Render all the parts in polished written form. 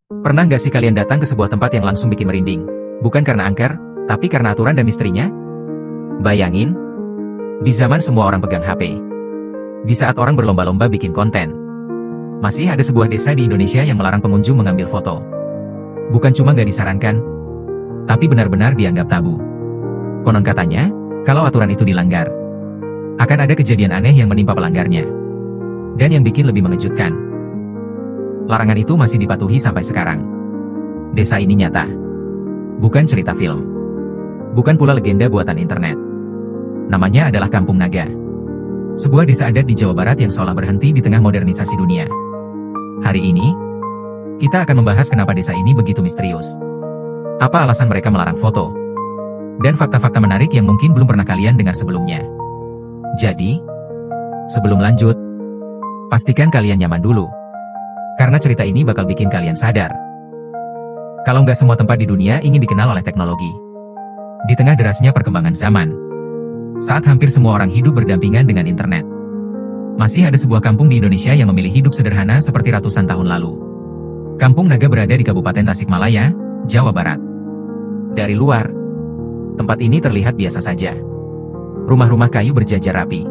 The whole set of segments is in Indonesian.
Pernah nggak sih kalian datang ke sebuah tempat yang langsung bikin merinding? Bukan karena angker, tapi karena aturan dan misterinya? Bayangin, di zaman semua orang pegang HP. Di saat orang berlomba-lomba bikin konten. Masih ada sebuah desa di Indonesia yang melarang pengunjung mengambil foto. Bukan cuma nggak disarankan, tapi benar-benar dianggap tabu. Konon katanya, kalau aturan itu dilanggar, akan ada kejadian aneh yang menimpa pelanggarnya. Dan yang bikin lebih mengejutkan, larangan itu masih dipatuhi sampai sekarang. Desa ini nyata. Bukan cerita film. Bukan pula legenda buatan internet. Namanya adalah Kampung Naga. Sebuah desa adat di Jawa Barat yang seolah berhenti di tengah modernisasi dunia. Hari ini, kita akan membahas kenapa desa ini begitu misterius. Apa alasan mereka melarang foto? Dan fakta-fakta menarik yang mungkin belum pernah kalian dengar sebelumnya. Jadi, sebelum lanjut, pastikan kalian nyaman dulu. Karena cerita ini bakal bikin kalian sadar. Kalau nggak semua tempat di dunia ingin dikenal oleh teknologi. Di tengah derasnya perkembangan zaman. Saat hampir semua orang hidup berdampingan dengan internet. Masih ada sebuah kampung di Indonesia yang memilih hidup sederhana seperti ratusan tahun lalu. Kampung Naga berada di Kabupaten Tasikmalaya, Jawa Barat. Dari luar, tempat ini terlihat biasa saja. Rumah-rumah kayu berjajar rapi.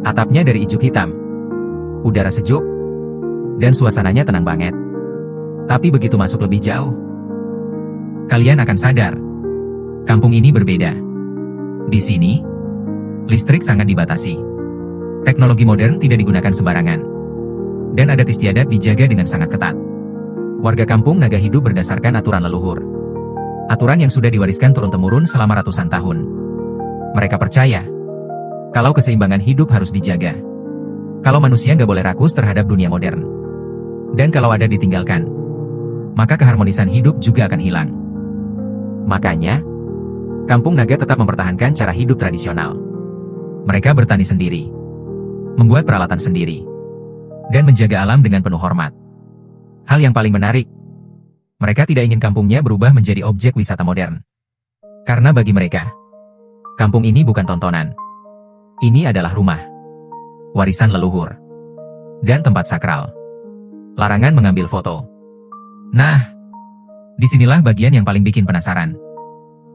Atapnya dari ijuk hitam. Udara sejuk, dan suasananya tenang banget. Tapi begitu masuk lebih jauh, kalian akan sadar, kampung ini berbeda. Di sini, listrik sangat dibatasi. Teknologi modern tidak digunakan sembarangan. Dan adat istiadat dijaga dengan sangat ketat. Warga kampung Naga hidup berdasarkan aturan leluhur. Aturan yang sudah diwariskan turun-temurun selama ratusan tahun. Mereka percaya, kalau keseimbangan hidup harus dijaga. Kalau manusia nggak boleh rakus terhadap dunia modern. Dan kalau ada ditinggalkan, maka keharmonisan hidup juga akan hilang. Makanya, Kampung Naga tetap mempertahankan cara hidup tradisional. Mereka bertani sendiri, membuat peralatan sendiri, dan menjaga alam dengan penuh hormat. Hal yang paling menarik, mereka tidak ingin kampungnya berubah menjadi objek wisata modern. Karena bagi mereka, kampung ini bukan tontonan. Ini adalah rumah, warisan leluhur, dan tempat sakral. Larangan mengambil foto. Nah, disinilah bagian yang paling bikin penasaran.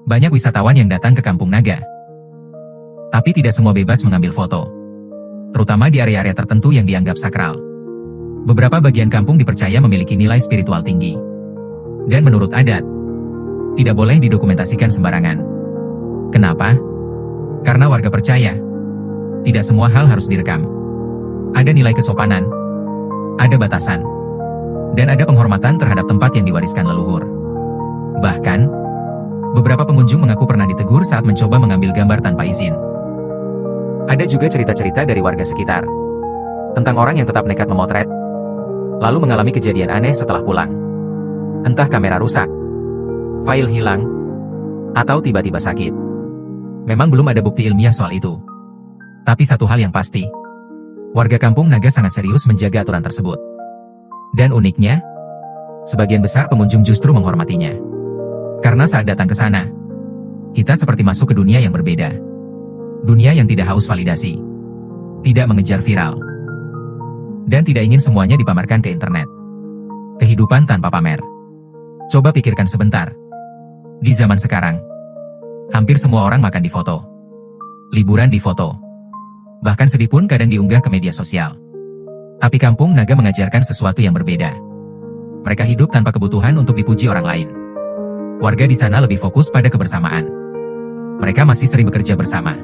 Banyak wisatawan yang datang ke Kampung Naga. Tapi tidak semua bebas mengambil foto. Terutama di area-area tertentu yang dianggap sakral. Beberapa bagian kampung dipercaya memiliki nilai spiritual tinggi. Dan menurut adat, tidak boleh didokumentasikan sembarangan. Kenapa? Karena warga percaya, tidak semua hal harus direkam. Ada nilai kesopanan, ada batasan, dan ada penghormatan terhadap tempat yang diwariskan leluhur. Bahkan, beberapa pengunjung mengaku pernah ditegur saat mencoba mengambil gambar tanpa izin. Ada juga cerita-cerita dari warga sekitar, tentang orang yang tetap nekat memotret, lalu mengalami kejadian aneh setelah pulang. Entah kamera rusak, file hilang, atau tiba-tiba sakit. Memang belum ada bukti ilmiah soal itu. Tapi satu hal yang pasti, warga Kampung Naga sangat serius menjaga aturan tersebut. Dan uniknya, sebagian besar pengunjung justru menghormatinya. Karena saat datang ke sana, kita seperti masuk ke dunia yang berbeda. Dunia yang tidak haus validasi, tidak mengejar viral, dan tidak ingin semuanya dipamerkan ke internet. Kehidupan tanpa pamer. Coba pikirkan sebentar. Di zaman sekarang, hampir semua orang makan di foto, liburan di foto, bahkan sedih pun kadang diunggah ke media sosial. Tapi Kampung Naga mengajarkan sesuatu yang berbeda. Mereka hidup tanpa kebutuhan untuk dipuji orang lain. Warga di sana lebih fokus pada kebersamaan. Mereka masih sering bekerja bersama,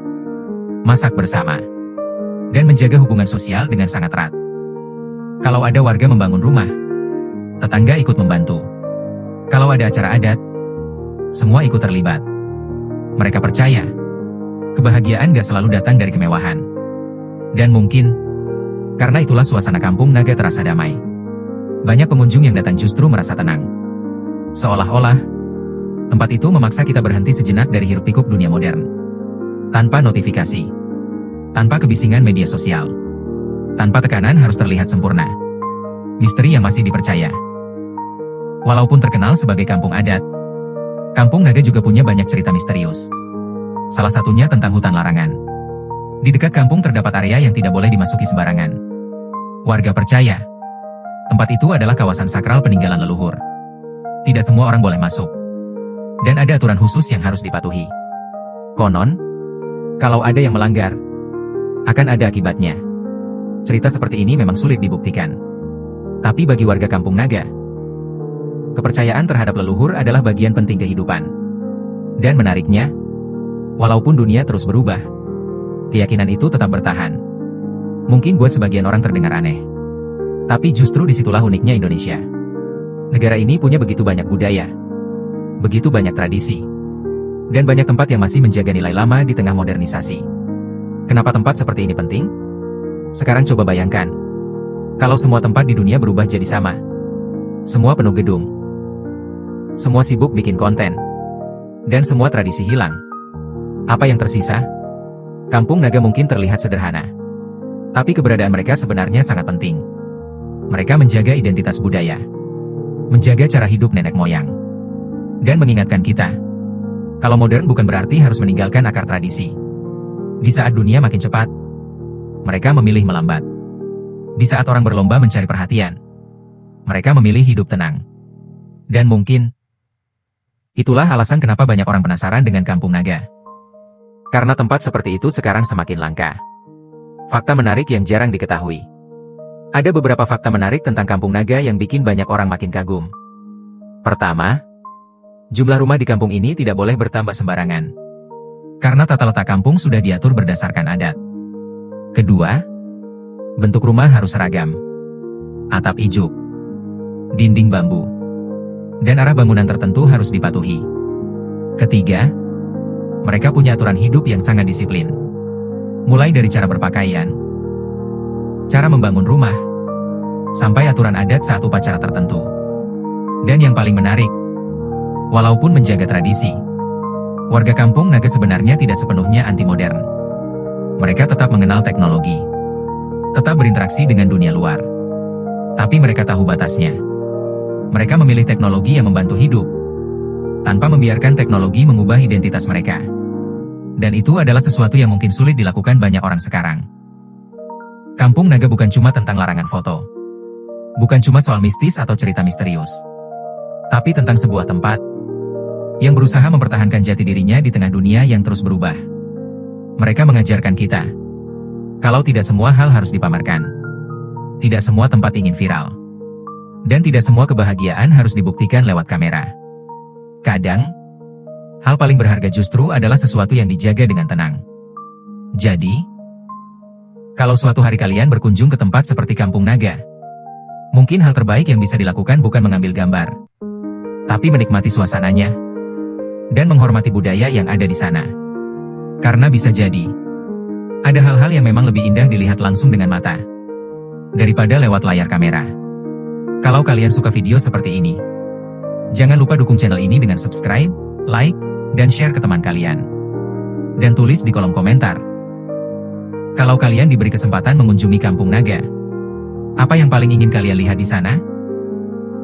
masak bersama, dan menjaga hubungan sosial dengan sangat erat. Kalau ada warga membangun rumah, tetangga ikut membantu. Kalau ada acara adat, semua ikut terlibat. Mereka percaya, kebahagiaan gak selalu datang dari kemewahan. Dan mungkin, karena itulah suasana Kampung Naga terasa damai. Banyak pengunjung yang datang justru merasa tenang. Seolah-olah, tempat itu memaksa kita berhenti sejenak dari hiruk-pikuk dunia modern. Tanpa notifikasi. Tanpa kebisingan media sosial. Tanpa tekanan harus terlihat sempurna. Misteri yang masih dipercaya. Walaupun terkenal sebagai kampung adat, Kampung Naga juga punya banyak cerita misterius. Salah satunya tentang hutan larangan. Di dekat kampung terdapat area yang tidak boleh dimasuki sembarangan. Warga percaya, tempat itu adalah kawasan sakral peninggalan leluhur. Tidak semua orang boleh masuk. Dan ada aturan khusus yang harus dipatuhi. Konon, kalau ada yang melanggar, akan ada akibatnya. Cerita seperti ini memang sulit dibuktikan. Tapi bagi warga Kampung Naga, kepercayaan terhadap leluhur adalah bagian penting kehidupan. Dan menariknya, walaupun dunia terus berubah, keyakinan itu tetap bertahan. Mungkin buat sebagian orang terdengar aneh. Tapi justru disitulah uniknya Indonesia. Negara ini punya begitu banyak budaya, begitu banyak tradisi, dan banyak tempat yang masih menjaga nilai lama di tengah modernisasi. Kenapa tempat seperti ini penting? Sekarang coba bayangkan, kalau semua tempat di dunia berubah jadi sama. Semua penuh gedung, semua sibuk bikin konten, dan semua tradisi hilang. Apa yang tersisa? Kampung Naga mungkin terlihat sederhana, tapi keberadaan mereka sebenarnya sangat penting. Mereka menjaga identitas budaya, menjaga cara hidup nenek moyang, dan mengingatkan kita, kalau modern bukan berarti harus meninggalkan akar tradisi. Di saat dunia makin cepat, mereka memilih melambat. Di saat orang berlomba mencari perhatian, mereka memilih hidup tenang. Dan mungkin, itulah alasan kenapa banyak orang penasaran dengan Kampung Naga. Karena tempat seperti itu sekarang semakin langka. Fakta menarik yang jarang diketahui. Ada beberapa fakta menarik tentang Kampung Naga yang bikin banyak orang makin kagum. Pertama, jumlah rumah di kampung ini tidak boleh bertambah sembarangan. Karena tata letak kampung sudah diatur berdasarkan adat. Kedua, bentuk rumah harus seragam. Atap ijuk, dinding bambu, dan arah bangunan tertentu harus dipatuhi. Ketiga, mereka punya aturan hidup yang sangat disiplin. Mulai dari cara berpakaian, cara membangun rumah, sampai aturan adat saat upacara tertentu. Dan yang paling menarik, walaupun menjaga tradisi, warga Kampung Naga sebenarnya tidak sepenuhnya anti-modern. Mereka tetap mengenal teknologi, tetap berinteraksi dengan dunia luar. Tapi mereka tahu batasnya. Mereka memilih teknologi yang membantu hidup, tanpa membiarkan teknologi mengubah identitas mereka. Dan itu adalah sesuatu yang mungkin sulit dilakukan banyak orang sekarang. Kampung Naga bukan cuma tentang larangan foto. Bukan cuma soal mistis atau cerita misterius. Tapi tentang sebuah tempat yang berusaha mempertahankan jati dirinya di tengah dunia yang terus berubah. Mereka mengajarkan kita, kalau tidak semua hal harus dipamerkan. Tidak semua tempat ingin viral. Dan tidak semua kebahagiaan harus dibuktikan lewat kamera. Kadang, hal paling berharga justru adalah sesuatu yang dijaga dengan tenang. Jadi, kalau suatu hari kalian berkunjung ke tempat seperti Kampung Naga, mungkin hal terbaik yang bisa dilakukan bukan mengambil gambar, tapi menikmati suasananya, dan menghormati budaya yang ada di sana. Karena bisa jadi, ada hal-hal yang memang lebih indah dilihat langsung dengan mata, daripada lewat layar kamera. Kalau kalian suka video seperti ini, jangan lupa dukung channel ini dengan subscribe, like, dan share ke teman kalian. Dan tulis di kolom komentar, kalau kalian diberi kesempatan mengunjungi Kampung Naga, apa yang paling ingin kalian lihat di sana?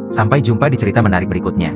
Sampai jumpa di cerita menarik berikutnya.